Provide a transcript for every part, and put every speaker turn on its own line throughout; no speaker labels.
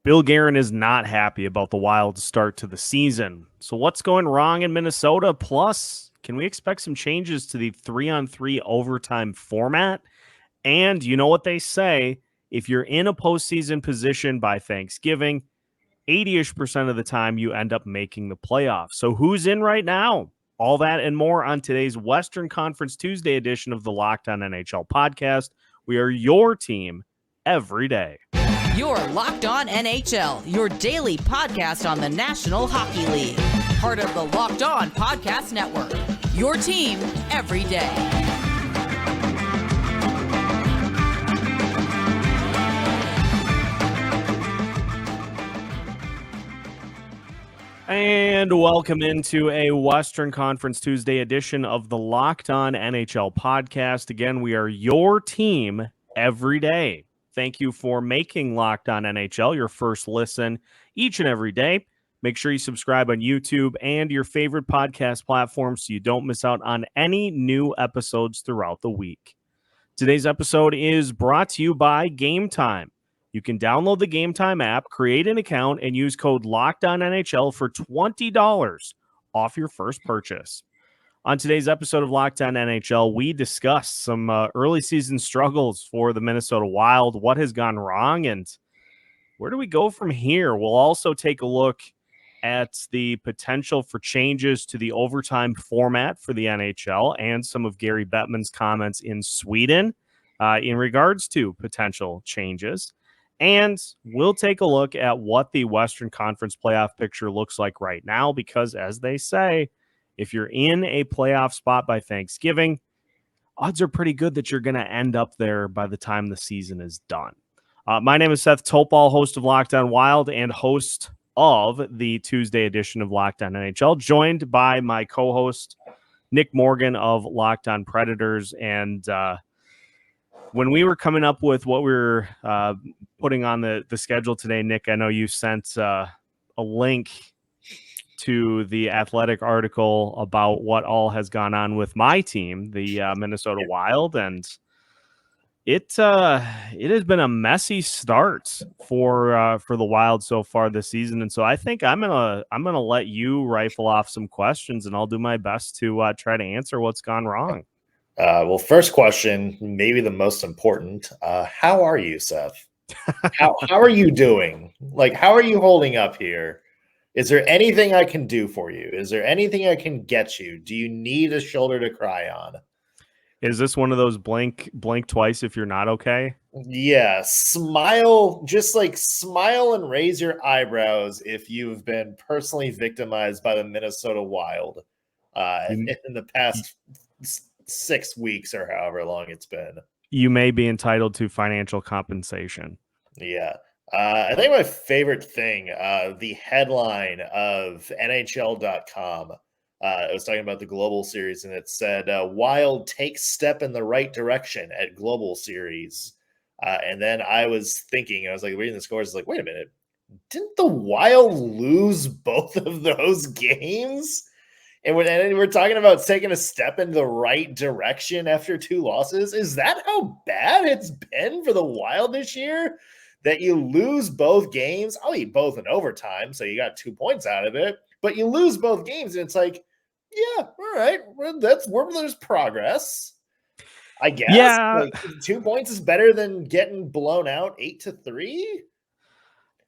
Bill Guerin is not happy about the Wild's start to the season. So what's going wrong in Minnesota? Plus, can we expect some changes to the 3-on-3 overtime format? And you know what they say, if you're in a postseason position by Thanksgiving, 80-ish% of the time you end up making the playoffs. So who's in right now? All that and more on today's Western Conference Tuesday edition of the Locked On NHL podcast. We are your team every day.
You're Locked On NHL, your daily podcast on the National Hockey League. Part of the Locked On Podcast Network, your team every day.
And welcome into a Western Conference Tuesday edition of the Locked On NHL podcast. Again, we are your team every day. Thank you for making Locked On NHL your first listen each and every day. Make sure you subscribe on YouTube and your favorite podcast platform so you don't miss out on any new episodes throughout the week. Today's episode is brought to you by Game Time. You can download the Game Time app, create an account, and use code LOCKEDONNHL for $20 off your first purchase. On today's episode of Locked On NHL, we discuss some early season struggles for the Minnesota Wild, what has gone wrong, and where do we go from here? We'll also take a look at the potential for changes to the overtime format for the NHL and some of Gary Bettman's comments in Sweden in regards to potential changes. And we'll take a look at what the Western Conference playoff picture looks like right now, because as they say, if you're in a playoff spot by Thanksgiving, odds are pretty good that you're going to end up there by the time the season is done. My name is Seth Toupal, host of Locked On Wild and host of the Tuesday edition of Locked On NHL, joined by my co-host, Nick Morgan of Locked On Predators. And when we were coming up with what we were putting on the schedule today, Nick, I know you sent a link to the Athletic article about what all has gone on with my team, the Minnesota Wild, and it has been a messy start for the Wild so far this season, and so I think I'm gonna let you rifle off some questions, and I'll do my best to try to answer what's gone wrong.
Well, first question, maybe the most important. How are you, Seth? How are you doing? Like, how are you holding up here? Is there anything I can do for you? Is there anything I can get you? Do you need a shoulder to cry on?
Is this one of those blink twice if you're not okay?
Yeah, smile, just like smile and raise your eyebrows if you've been personally victimized by the Minnesota Wild in the past 6 weeks or however long it's been.
You may be entitled to financial compensation.
Yeah. I think my favorite thing, the headline of NHL.com, it was talking about the Global Series, and it said, Wild takes step in the right direction at Global Series. And then I was thinking, I was like reading the scores, like, wait a minute, didn't the Wild lose both of those games? And we're talking about taking a step in the right direction after 2 losses. Is that how bad it's been for the Wild this year? That you lose both games? I'll eat both in overtime, so you got 2 points out of it. But you lose both games, and it's like, yeah, all right, there's progress, I guess.
Yeah,
like, 2 points is better than getting blown out 8-3.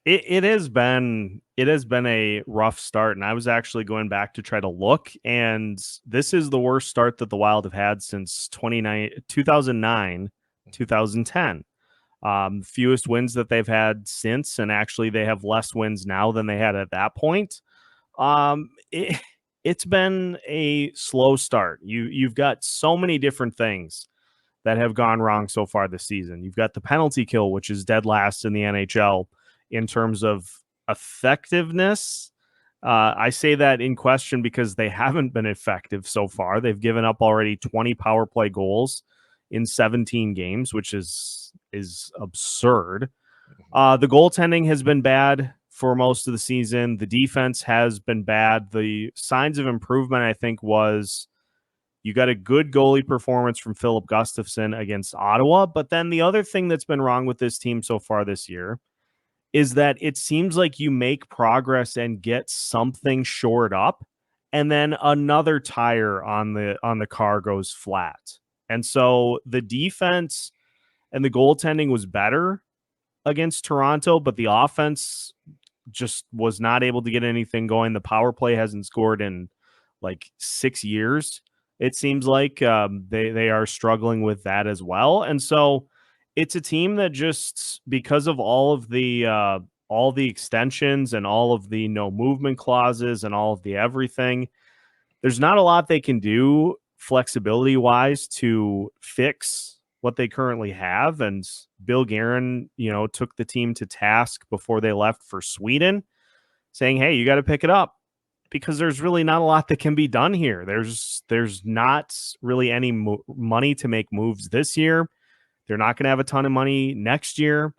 It has been a rough start, and I was actually going back to try to look, and this is the worst start that the Wild have had since 2009, 2010. Fewest wins that they've had since, and actually they have less wins now than they had at that point. It's been a slow start. You've got so many different things that have gone wrong so far this season. You've got the penalty kill, which is dead last in the NHL in terms of effectiveness. I say that in question because they haven't been effective so far. They've given up already 20 power play goals in 17 games, which is absurd. The goaltending has been bad for most of the season. The defense has been bad. The signs of improvement, I think, was you got a good goalie performance from Philip Gustafsson against Ottawa. But then the other thing that's been wrong with this team so far this year is that it seems like you make progress and get something shored up, and then another tire on the car goes flat. And so the defense and the goaltending was better against Toronto, but the offense just was not able to get anything going. The power play hasn't scored in like 6 years. It seems like they are struggling with that as well. And so it's a team that just, because of all the extensions and all of the no movement clauses and all of the everything, there's not a lot they can do flexibility wise to fix what they currently have. And Bill Guerin, took the team to task before they left for Sweden, saying, "Hey, you got to pick it up," because there's really not a lot that can be done here. There's not really any money to make moves this year. They're not going to have a ton of money next year.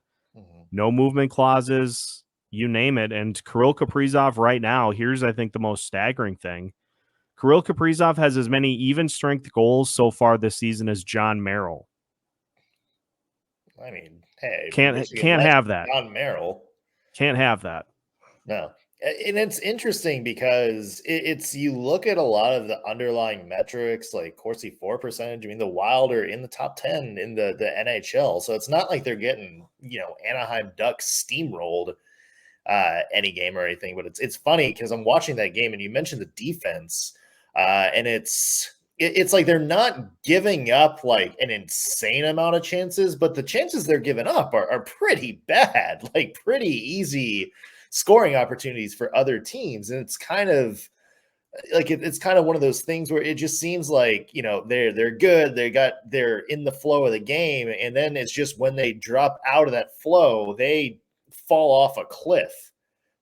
No movement clauses, you name it. And Kirill Kaprizov right now, here's, I think, the most staggering thing. Kirill Kaprizov has as many even strength goals so far this season as John Merrill.
I mean, hey,
Can't have that.
John Merrill.
Can't have that.
No. And it's interesting because it's you look at a lot of the underlying metrics like Corsi for percentage. I mean, the Wild are in the top 10 in the NHL. So it's not like they're getting, Anaheim Ducks steamrolled any game or anything. But it's funny because I'm watching that game and you mentioned the defense. And it's like they're not giving up like an insane amount of chances, but the chances they're giving up are pretty bad, like pretty easy scoring opportunities for other teams. And it's kind of like it's kind of one of those things where it just seems like, they're good, they're in the flow of the game, and then it's just when they drop out of that flow, they fall off a cliff.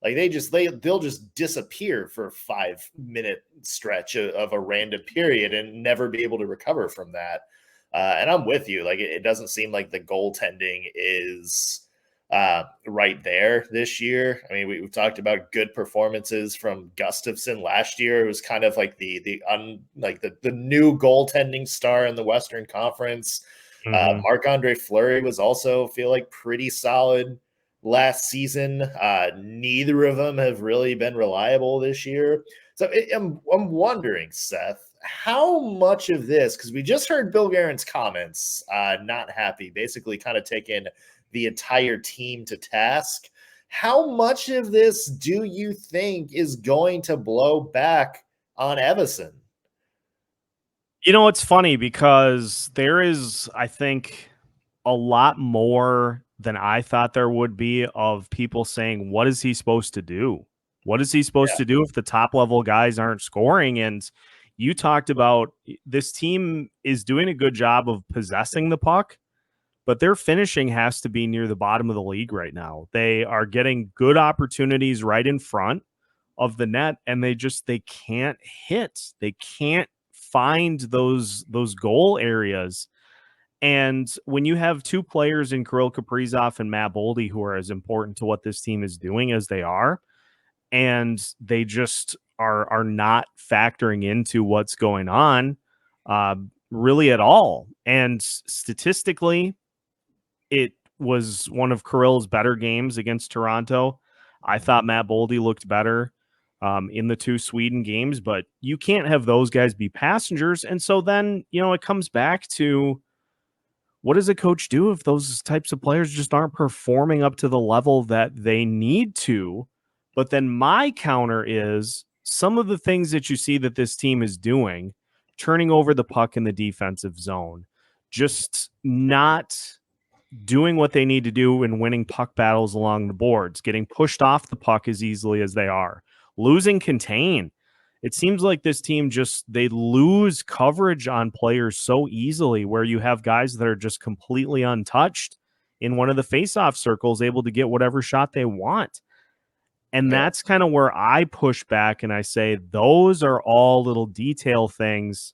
Like they'll just disappear for a 5-minute stretch of a random period and never be able to recover from that. And I'm with you. Like it doesn't seem like the goaltending is right there this year. I mean, we've talked about good performances from Gustafsson last year. It was kind of like the new goaltending star in the Western Conference. Marc-Andre Fleury was also, feel like, pretty solid last season. Neither of them have really been reliable this year. So I'm wondering, Seth, how much of this, because we just heard Bill Guerin's comments, not happy, basically kind of taking the entire team to task. How much of this do you think is going to blow back on Evason?
It's funny because there is, I think, a lot more than I thought there would be of people saying, what is he supposed to do? What is he supposed to do if the top level guys aren't scoring? And you talked about this team is doing a good job of possessing the puck, but their finishing has to be near the bottom of the league right now. They are getting good opportunities right in front of the net, and they can't hit. They can't find those goal areas. And when you have two players in Kirill Kaprizov and Matt Boldy who are as important to what this team is doing as they are, and they just are not factoring into what's going on really at all. And statistically, it was one of Kirill's better games against Toronto. I thought Matt Boldy looked better in the two Sweden games, but you can't have those guys be passengers. And so then, it comes back to, what does a coach do if those types of players just aren't performing up to the level that they need to? But then my counter is some of the things that you see that this team is doing, turning over the puck in the defensive zone, just not doing what they need to do in winning puck battles along the boards, getting pushed off the puck as easily as they are, losing contain. It seems like this team they lose coverage on players so easily, where you have guys that are just completely untouched in one of the faceoff circles, able to get whatever shot they want. And that's kind of where I push back and I say, those are all little detail things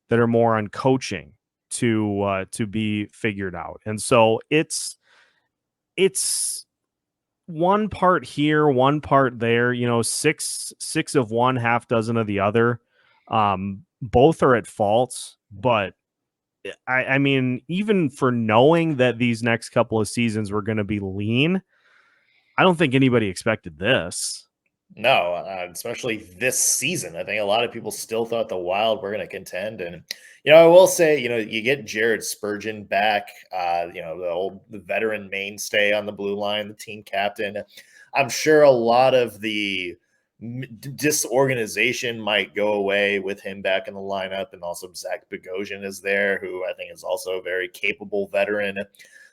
that are more on coaching to be figured out. And so it's one part here, one part there, six of one, half dozen of the other. Both are at fault, but I mean, even for knowing that these next couple of seasons were going to be lean, I don't think anybody expected this.
No, especially this season. I think a lot of people still thought the Wild were going to contend. And, I will say, you get Jared Spurgeon back, the veteran mainstay on the blue line, the team captain. I'm sure a lot of the disorganization might go away with him back in the lineup. And also Zach Bogosian is there, who I think is also a very capable veteran.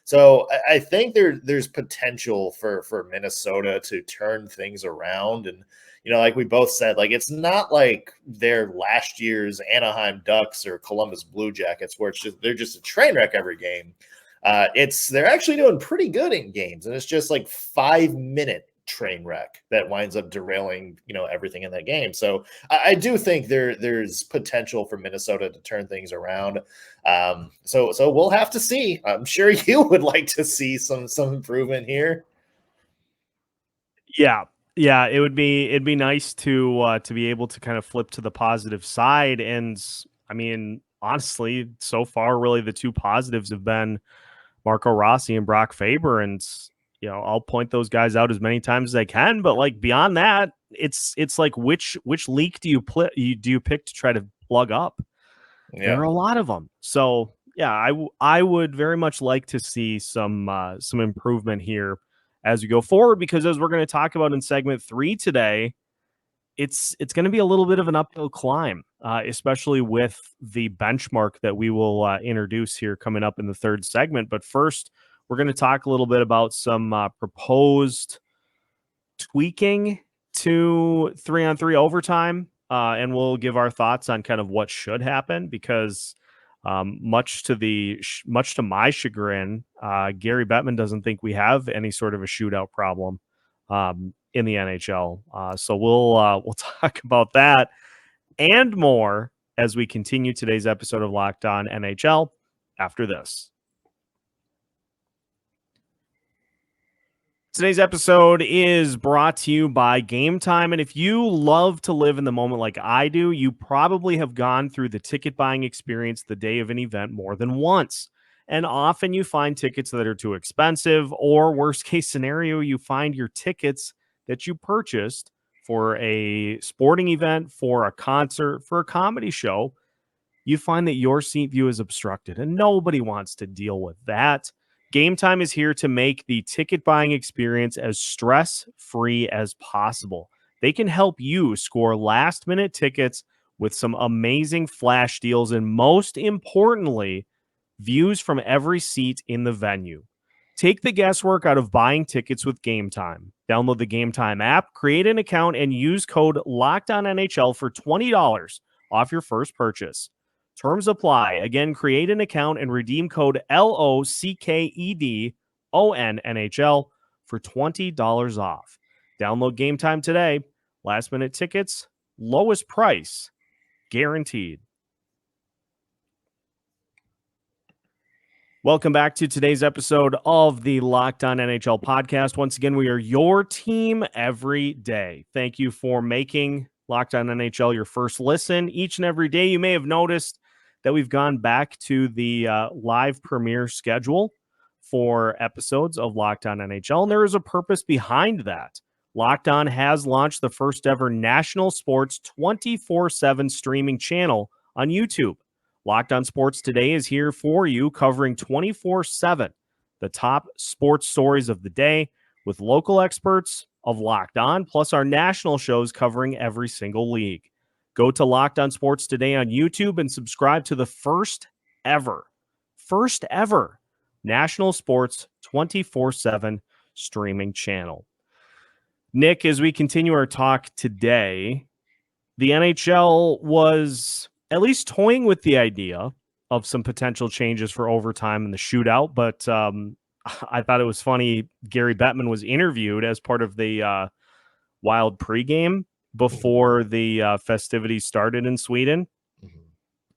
So I think there's potential for Minnesota to turn things around. And, like we both said, like it's not like they're last year's Anaheim Ducks or Columbus Blue Jackets where they're just a train wreck every game. They're actually doing pretty good in games, and it's just like 5-minute train wreck that winds up derailing everything in that game. So I do think there's potential for Minnesota to turn things around. So we'll have to see. I'm sure you would like to see some improvement here.
Yeah, it'd be nice to be able to kind of flip to the positive side. And I mean, honestly, so far, really the two positives have been Marco Rossi and Brock Faber, and I'll point those guys out as many times as I can. But like beyond that, it's like which leak do you pick to try to plug up?
Yeah.
There are a lot of them. So yeah, I would very much like to see some improvement here as we go forward, because as we're going to talk about in segment 3 today, it's going to be a little bit of an uphill climb, especially with the benchmark that we will introduce here coming up in the third segment. But first, we're going to talk a little bit about some proposed tweaking to 3-on-3 overtime, and we'll give our thoughts on kind of what should happen, because much to my chagrin, Gary Bettman doesn't think we have any sort of a shootout problem in the NHL. So we'll talk about that and more as we continue today's episode of Locked On NHL after this. Today's episode is brought to you by Game Time. And if you love to live in the moment like I do, you probably have gone through the ticket buying experience the day of an event more than once. And often you find tickets that are too expensive, or worst case scenario, you find your tickets that you purchased for a sporting event, for a concert, for a comedy show, you find that your seat view is obstructed, and nobody wants to deal with that. Game Time is here to make the ticket buying experience as stress-free as possible. They can help you score last-minute tickets with some amazing flash deals, and most importantly, views from every seat in the venue. Take the guesswork out of buying tickets with Game Time. Download the Game Time app, create an account, and use code LOCKEDONNHL for $20 off your first purchase. Terms apply. Again, create an account and redeem code LOCKEDONNHL for $20 off. Download Game Time today. Last minute tickets, lowest price, guaranteed. Welcome back to today's episode of the Locked On NHL podcast. Once again, we are your team every day. Thank you for making Locked On NHL your first listen each and every day. You may have noticed that we've gone back to the live premiere schedule for episodes of Locked On NHL, and there is a purpose behind that. Locked On has launched the first ever national sports 24/7 streaming channel on YouTube. Locked On Sports Today is here for you, covering 24/7 the top sports stories of the day with local experts of Locked On, plus our national shows covering every single league. Go to Locked On Sports Today on YouTube and subscribe to the first ever national sports 24/7 streaming channel. Nick, as we continue our talk today, the NHL was at least toying with the idea of some potential changes for overtime in the shootout. But I thought it was funny. Gary Bettman was interviewed as part of the Wild pregame before the festivities started in Sweden.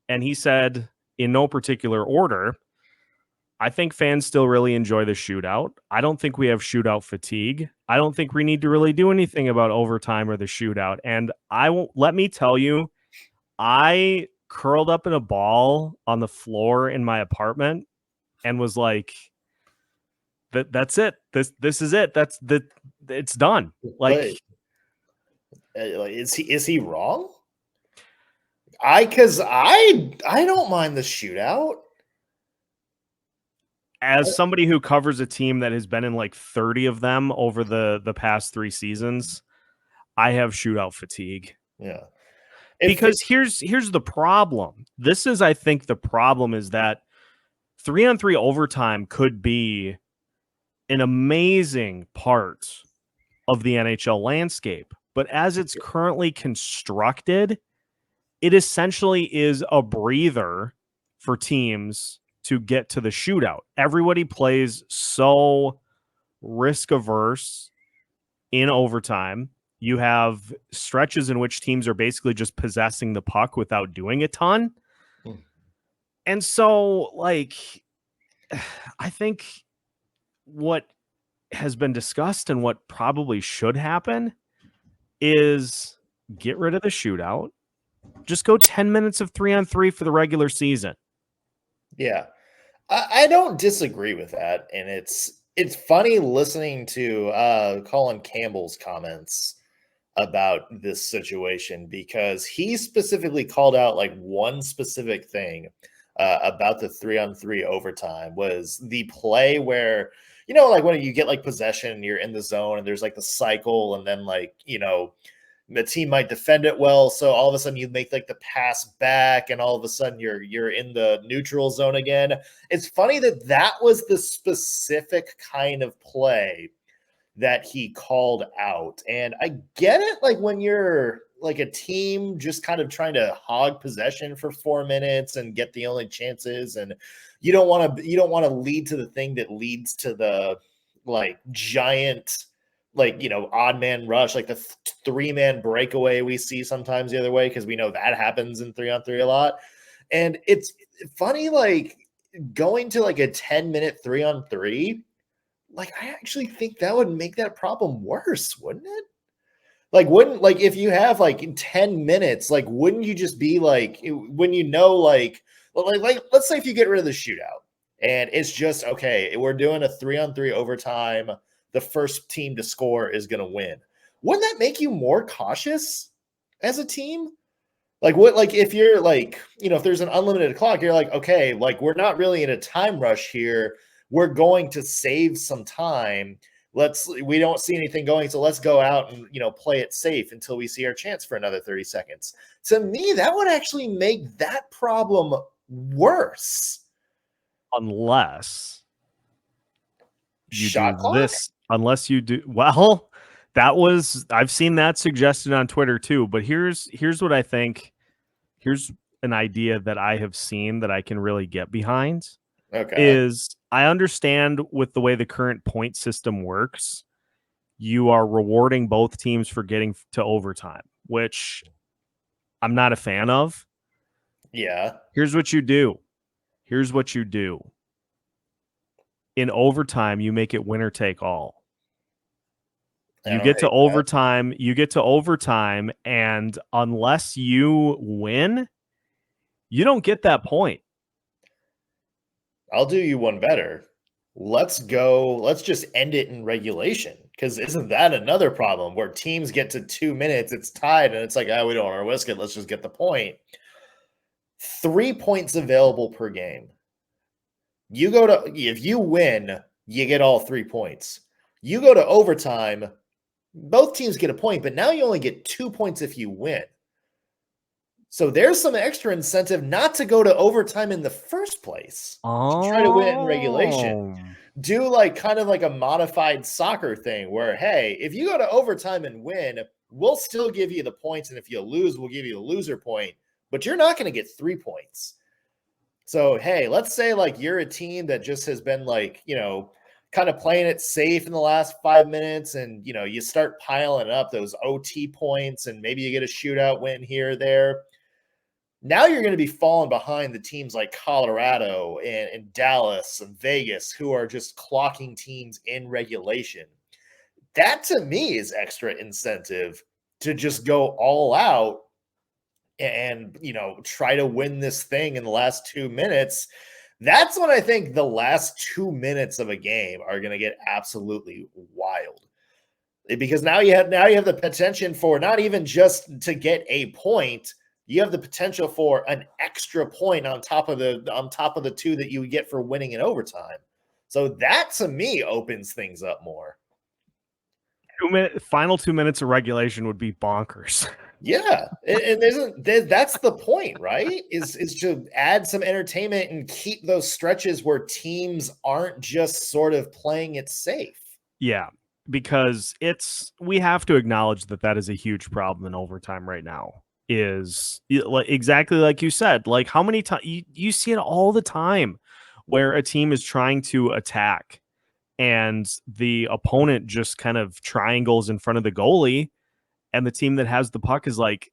And he said, in no particular order, I think fans still really enjoy the shootout. I don't think we have shootout fatigue. I don't think we need to really do anything about overtime or the shootout. And let me tell you, I curled up in a ball on the floor in my apartment and was like, that's it. This is it. it's done. Like,
is he wrong? Because I don't mind the shootout.
as somebody who covers a team that has been in like 30 of them over the past 3 seasons, I have shootout fatigue.
Yeah.
Because here's the problem. This is, I think, the problem is that 3-on-3 overtime could be an amazing part of the NHL landscape. But as it's currently constructed, it essentially is a breather for teams to get to the shootout. Everybody plays so risk averse in overtime. You have stretches in which teams are basically just possessing the puck without doing a ton. And so, like, I think what has been discussed and what probably should happen is get rid of the shootout. Just go 10 minutes of 3-on-3 for the regular season.
Yeah. I don't disagree with that. And it's funny listening to Colin Campbell's comments about this situation, because he specifically called out like one specific thing about the 3-on-3 overtime was the play where, like when you get like possession and you're in the zone and there's like the cycle, and then like, the team might defend it well, so all of a sudden you make like the pass back, and all of a sudden you're in the neutral zone again. It's funny that was the specific kind of play that he called out. And I get it, like when you're like a team just kind of trying to hog possession for 4 minutes and get the only chances, and you don't want to lead to the thing that leads to the like giant, like, odd man rush, like the 3-man breakaway we see sometimes the other way, because we know that happens in 3-on-3 a lot. And it's funny, like going to like a 10-minute 3-on-3, like I actually think that would make that problem worse, wouldn't it? Like, if you have like in 10 minutes, like wouldn't you just be like, when like let's say if you get rid of the shootout and it's just, okay, we're doing a 3-on-3 overtime, the first team to score is going to win. Wouldn't that make you more cautious as a team? Like if you're like, if there's an unlimited clock, you're like, okay, like we're not really in a time rush here. We're going to save some time. We don't see anything going, so let's go out and, play it safe until we see our chance for another 30 seconds. To me, that would actually make that problem worse.
Unless you
Shot
do
clock?
this, unless you do, I've seen that suggested on Twitter too, but here's what I think. Here's an idea that I have seen that I can really get behind.
Okay.
Is I understand with the way the current point system works, you are rewarding both teams for getting to overtime, which I'm not a fan of.
Yeah.
Here's what you do. In overtime, you make it winner take all. You get to overtime, and unless you win, you don't get that point.
I'll do you one better. Let's just end it in regulation, because isn't that another problem where teams get to 2 minutes, it's tied, and it's like, we don't want to risk it, let's just get the point. 3 points available per game. If you win, you get all 3 points. You go to overtime, both teams get a point, but now you only get 2 points if you win. So there's some extra incentive not to go to overtime in the first place. To try to win it in regulation. Do like kind of like a modified soccer thing where, hey, if you go to overtime and win, we'll still give you the points, and if you lose, we'll give you the loser point, but you're not going to get 3 points. So, hey, let's say like you're a team that just has been like, kind of playing it safe in the last 5 minutes, and, you start piling up those OT points, and maybe you get a shootout win here or there. Now you're going to be falling behind the teams like Colorado and Dallas and Vegas, who are just clocking teams in regulation. That to me is extra incentive to just go all out and, try to win this thing in the last 2 minutes. That's when I think the last 2 minutes of a game are going to get absolutely wild. because now you have the potential for not even just to get a point, you have the potential for an extra point on top of the two that you would get for winning in overtime. So that to me opens things up more.
Final 2 minutes of regulation would be bonkers.
Yeah, and that's the point, right? Is to add some entertainment and keep those stretches where teams aren't just sort of playing it safe.
Yeah, because we have to acknowledge that is a huge problem in overtime right now. Is exactly like you said. Like, how many times you see it all the time, where a team is trying to attack and the opponent just kind of triangles in front of the goalie, and the team that has the puck is like,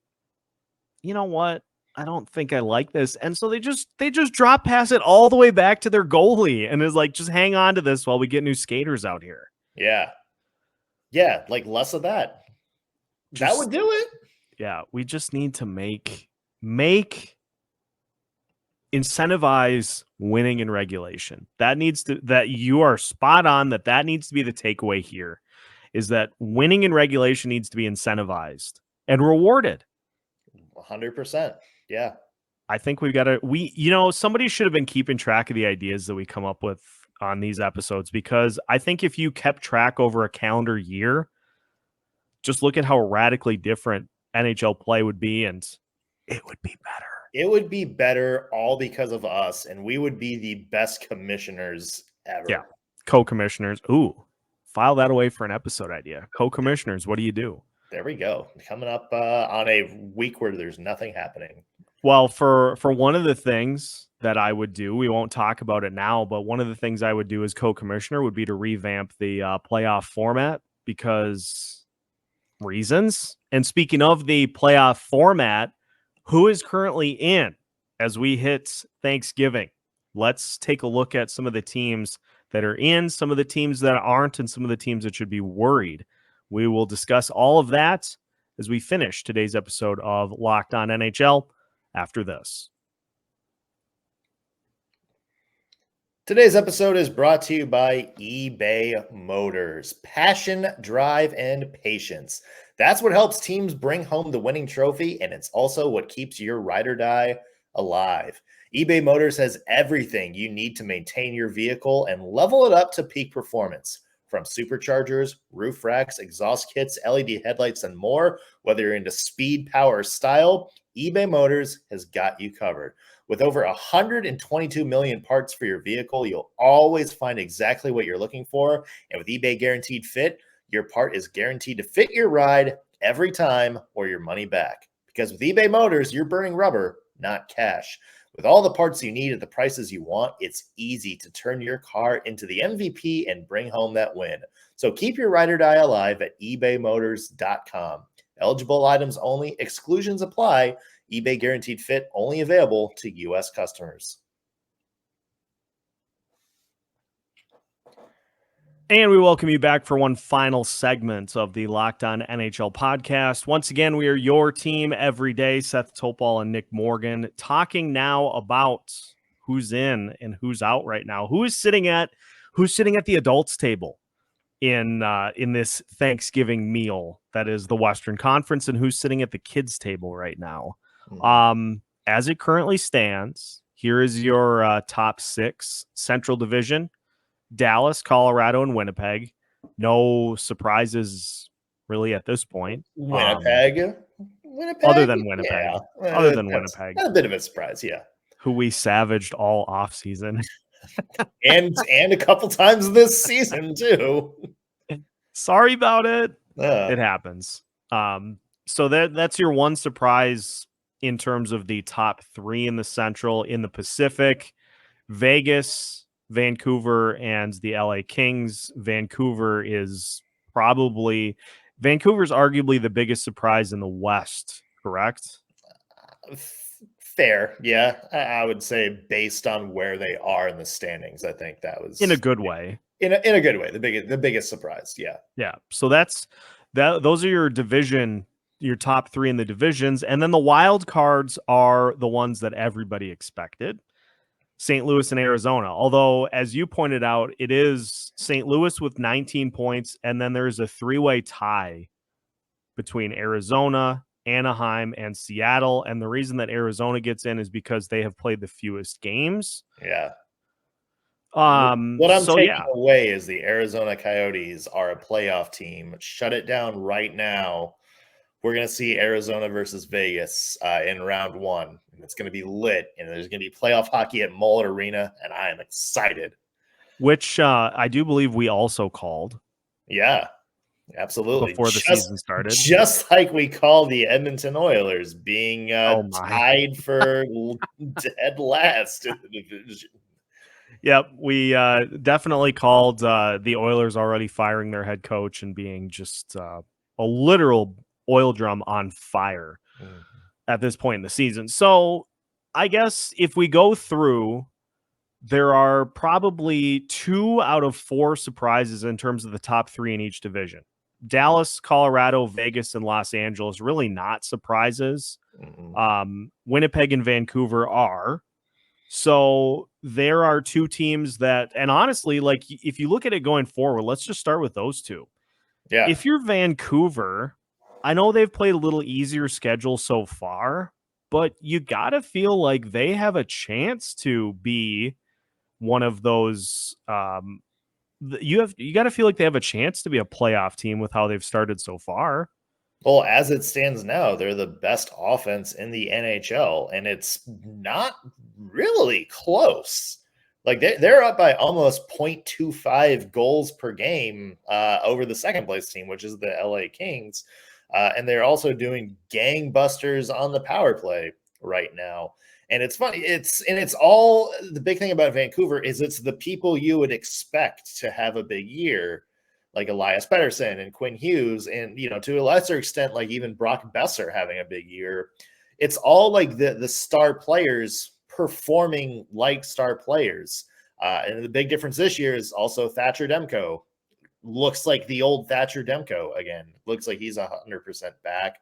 you know what? I don't think I like this. And so they just drop pass it all the way back to their goalie and is like, just hang on to this while we get new skaters out here.
Yeah. Yeah, like less of that. That would do it.
Yeah, we just need to make incentivize winning in regulation. That you are spot on that needs to be the takeaway here, is that winning in regulation needs to be incentivized and rewarded.
100%. Yeah.
I think somebody should have been keeping track of the ideas that we come up with on these episodes, because I think if you kept track over a calendar year, just look at how radically different NHL play would be, and it would be better.
It would be better all because of us, and we would be the best commissioners ever.
Yeah. Co-commissioners. Ooh, file that away for an episode idea. Co-commissioners, what do you do?
There we go. Coming up on a week where there's nothing happening.
Well, for one of the things that I would do, we won't talk about it now, but one of the things I would do as co-commissioner would be to revamp the playoff format, because reasons. And speaking of the playoff format, who is currently in as we hit Thanksgiving? Let's take a look at some of the teams that are in, some of the teams that aren't, and some of the teams that should be worried. We will discuss all of that as we finish today's episode of Locked On NHL after this.
Today's episode is brought to you by eBay Motors. Passion, drive, and patience. That's what helps teams bring home the winning trophy, and it's also what keeps your ride or die alive. eBay Motors has everything you need to maintain your vehicle and level it up to peak performance. From superchargers, roof racks, exhaust kits, LED headlights, and more, whether you're into speed, power, or style, eBay Motors has got you covered. With over 122 million parts for your vehicle, you'll always find exactly what you're looking for. And with eBay Guaranteed Fit, your part is guaranteed to fit your ride every time or your money back. Because with eBay Motors, you're burning rubber, not cash. With all the parts you need at the prices you want, it's easy to turn your car into the MVP and bring home that win. So keep your ride or die alive at ebaymotors.com. Eligible items only, exclusions apply. eBay Guaranteed Fit only available to U.S. customers.
And we welcome you back for one final segment of the Locked On NHL podcast. Once again, we are your team every day. Seth, Toupal, and Nick Morgan, talking now about who's in and who's out right now. Who's sitting at the adults table in this Thanksgiving meal that is the Western Conference, and who's sitting at the kids table right now. As it currently stands, here is your top six. Central Division: Dallas, Colorado, and Winnipeg. No surprises really at this point.
Winnipeg?
Other than Winnipeg.
Yeah.
Other than Winnipeg.
A bit of a surprise, yeah.
Who we savaged all offseason.
and a couple times this season, too.
Sorry about it. It happens. So that's your one surprise in terms of the top three in the Central. In the Pacific, Vegas, Vancouver, and the LA Kings. Vancouver's arguably the biggest surprise in the West, correct?
Fair, yeah. I would say based on where they are in the standings, I think that was
in a good way.
In a good way, the biggest surprise, yeah.
Yeah. So those are your division, your top three in the divisions, and then the wild cards are the ones that everybody expected. St. Louis and Arizona. Although, as you pointed out, it is St. Louis with 19 points, and then there's a three-way tie between Arizona, Anaheim, and Seattle. And the reason that Arizona gets in is because they have played the fewest games.
Yeah. What I'm
So
taking
yeah,
away is the Arizona Coyotes are a playoff team. Shut it down right now. We're going to see Arizona versus Vegas in round 1. And it's going to be lit, and there's going to be playoff hockey at Mullet Arena, and I am excited.
which I do believe we also called.
Yeah, absolutely.
Before the season started.
Just like we call the Edmonton Oilers being tied for dead last in the division.
Yep, we definitely called the Oilers already firing their head coach and being just a literal oil drum on fire at this point in the season. So I guess if we go through, there are probably 2 out of 4 surprises in terms of the top 3 in each division. Dallas, Colorado, Vegas, and Los Angeles really not surprises. Winnipeg and Vancouver are. So there are 2 teams that, and honestly, like if you look at it going forward, let's just start with those 2.
Yeah.
If you're Vancouver, I know they've played a little easier schedule so far, but you got to feel like they have a chance to be one of those. You got to feel like they have a chance to be a playoff team with how they've started so far.
Well, as it stands now, they're the best offense in the NHL, and it's not really close. Like they're up by almost 0.25 goals per game over the second place team, which is the LA Kings. And they're also doing gangbusters on the power play right now. And it's funny. It's all the big thing about Vancouver is it's the people you would expect to have a big year, like Elias Pettersson and Quinn Hughes, and to a lesser extent, like even Brock Besser having a big year. It's all like the star players performing like star players. And the big difference this year is also Thatcher Demko looks like the old Thatcher Demko again. Looks like he's 100% back.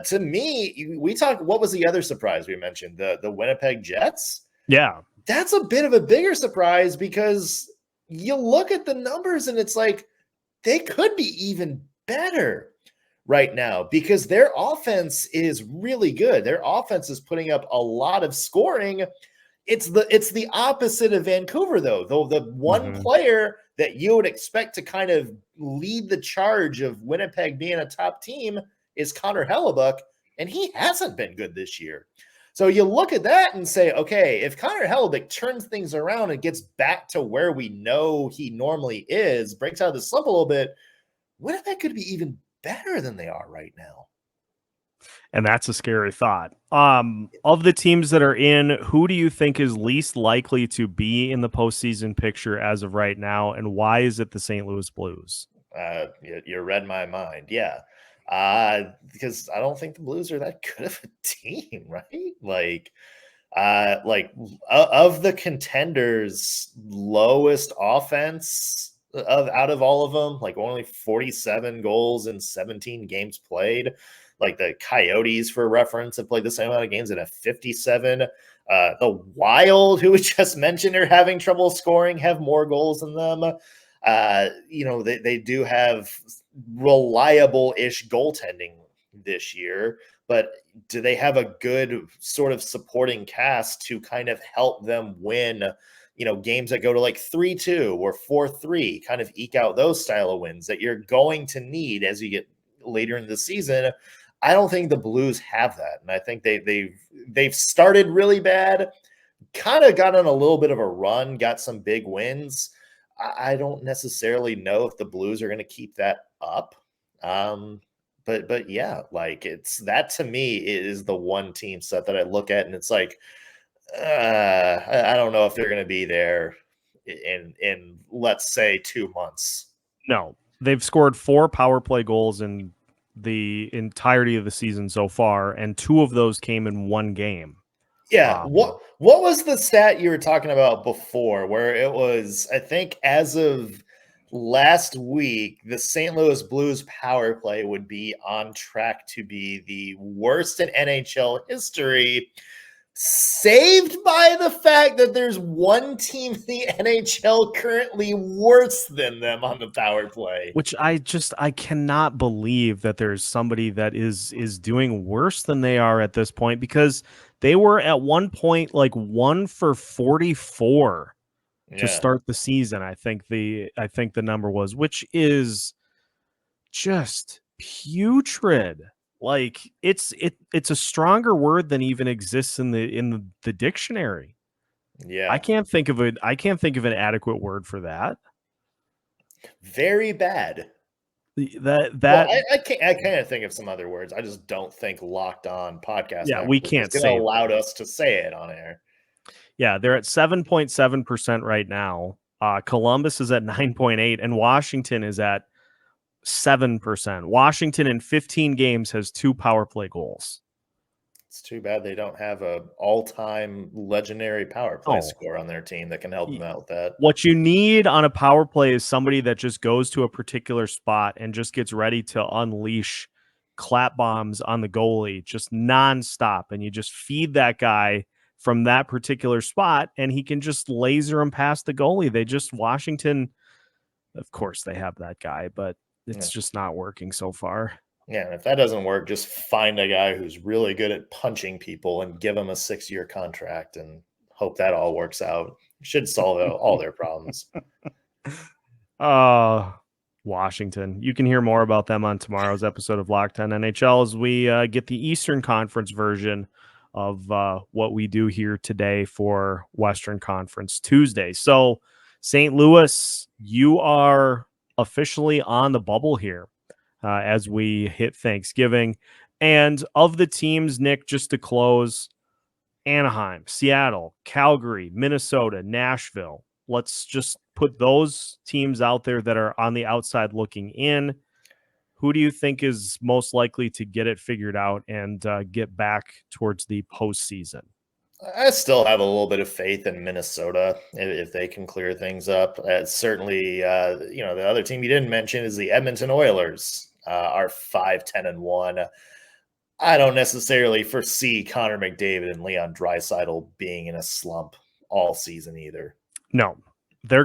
To me, we talked. What was the other surprise we mentioned? The Winnipeg Jets.
Yeah,
that's a bit of a bigger surprise because you look at the numbers and it's like they could be even better right now because their offense is really good. Their offense is putting up a lot of scoring. It's the opposite of Vancouver, though the one player that you would expect to kind of lead the charge of Winnipeg being a top team is Connor Hellebuck, and he hasn't been good this year. So you look at that and say, okay, if Connor Hellebuck turns things around and gets back to where we know he normally is, breaks out of the slump a little bit, Winnipeg could be even better than they are right now.
And that's a scary thought. Of the teams that are in, who do you think is least likely to be in the postseason picture as of right now, and why is it the St. Louis Blues?
You read my mind, yeah. Because I don't think the Blues are that good of a team, right? Like of the contenders, lowest offense out of all of them, like only 47 goals in 17 games played. Like the Coyotes, for reference, have played the same amount of games and have 57. The Wild, who we just mentioned, are having trouble scoring, have more goals than them. They do have reliable-ish goaltending this year, but do they have a good sort of supporting cast to kind of help them win, games that go to like 3-2 or 4-3, kind of eke out those style of wins that you're going to need as you get later in the season? I don't think the Blues have that, and I think they've started really bad, kind of got on a little bit of a run, got some big wins. I don't necessarily know if the Blues are going to keep that up. But yeah, like it's that to me is the one team set that I look at and it's like, I don't know if they're going to be there in let's say 2 months.
No, they've scored 4 power play goals in the entirety of the season so far, and 2 of those came in one game.
Yeah. What was the stat you were talking about before where it was, I think as of last week, the St. Louis Blues power play would be on track to be the worst in NHL history saved by the fact that there's one team in the NHL currently worse than them on the power play.
Which I cannot believe that there's somebody that is doing worse than they are at this point, because they were at one point like 1 for 44 to start the season. I think the number was, which is just putrid. Like it's a stronger word than even exists in the dictionary.
Yeah.
I can't think of an adequate word for that.
Very bad.
Well,
I kind of think of some other words. I just don't think Locked On Podcast
Yeah,
Network
we can't
is
say
going to allow us to say it on air.
Yeah, they're at 7.7% right now. Columbus is at 9.8, and Washington is at 7%. Washington in 15 games has 2 power play goals.
It's too bad they don't have a all-time legendary power play scorer on their team that can help them out with that.
What you need on a power play is somebody that just goes to a particular spot and just gets ready to unleash clap bombs on the goalie just nonstop, and you just feed that guy from that particular spot, and he can just laser him past the goalie. Washington, of course, they have that guy, but it's just not working so far.
Yeah, and if that doesn't work, just find a guy who's really good at punching people and give him a 6-year contract and hope that all works out. Should solve all their problems.
Washington. You can hear more about them on tomorrow's episode of Locked On NHL as we get the Eastern Conference version of what we do here today for Western Conference Tuesday. So, St. Louis, you are officially on the bubble here as we hit Thanksgiving. And of the teams, Nick, just to close, Anaheim, Seattle, Calgary, Minnesota, Nashville. Let's just put those teams out there that are on the outside looking in. Who do you think is most likely to get it figured out and get back towards the postseason?
I still have a little bit of faith in Minnesota if they can clear things up. Certainly, the other team you didn't mention is the Edmonton Oilers, are 5-10-1. I don't necessarily foresee Connor McDavid and Leon Draisaitl being in a slump all season either.
No, they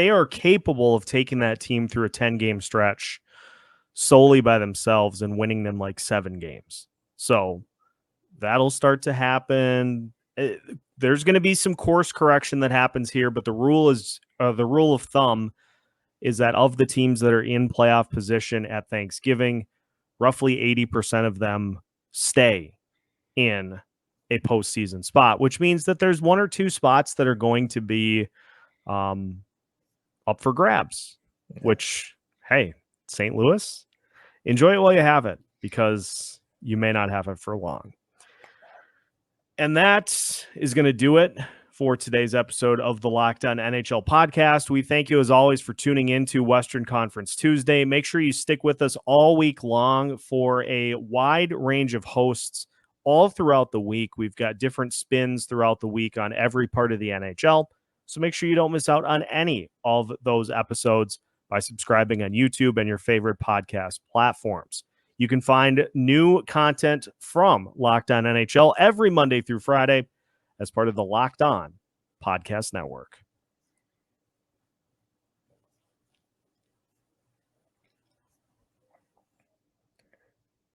are capable of taking that team through a 10-game stretch solely by themselves and winning them like 7 games. So that'll start to happen. There's going to be some course correction that happens here, but the rule of thumb is that of the teams that are in playoff position at Thanksgiving, roughly 80% of them stay in a postseason spot, which means that there's 1 or 2 spots that are going to be up for grabs, which, hey, St. Louis, enjoy it while you have it, because you may not have it for long. And that is going to do it for today's episode of the Locked On NHL podcast. We thank you, as always, for tuning in to Western Conference Tuesday. Make sure you stick with us all week long for a wide range of hosts all throughout the week. We've got different spins throughout the week on every part of the NHL. So make sure you don't miss out on any of those episodes by subscribing on YouTube and your favorite podcast platforms. You can find new content from Locked On NHL every Monday through Friday as part of the Locked On Podcast Network.